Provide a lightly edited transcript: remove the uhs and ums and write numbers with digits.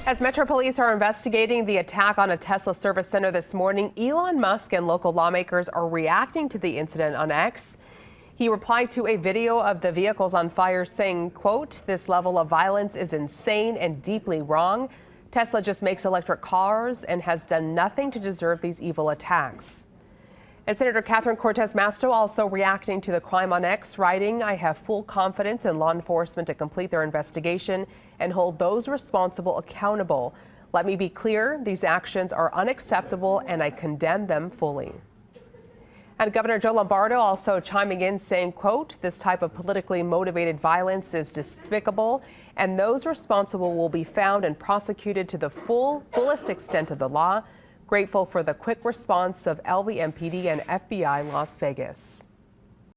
As Metro Police are investigating the attack on a Tesla service center this morning, Elon Musk and local lawmakers are reacting to the incident on X. He replied to a video of the vehicles on fire saying, quote, "This level of violence is insane and deeply wrong. Tesla just makes electric cars and has done nothing to deserve these evil attacks." And Senator Cortez Masto also reacting to the crime on X, writing, "I have full confidence in law enforcement to complete their investigation and hold those responsible accountable. Let me be clear, these actions are unacceptable and I condemn them fully." And Governor Joe Lombardo also chiming in saying, quote, "This type of politically motivated violence is despicable and those responsible will be found and prosecuted to the fullest extent of the law. Grateful for the quick response of LVMPD and FBI Las Vegas."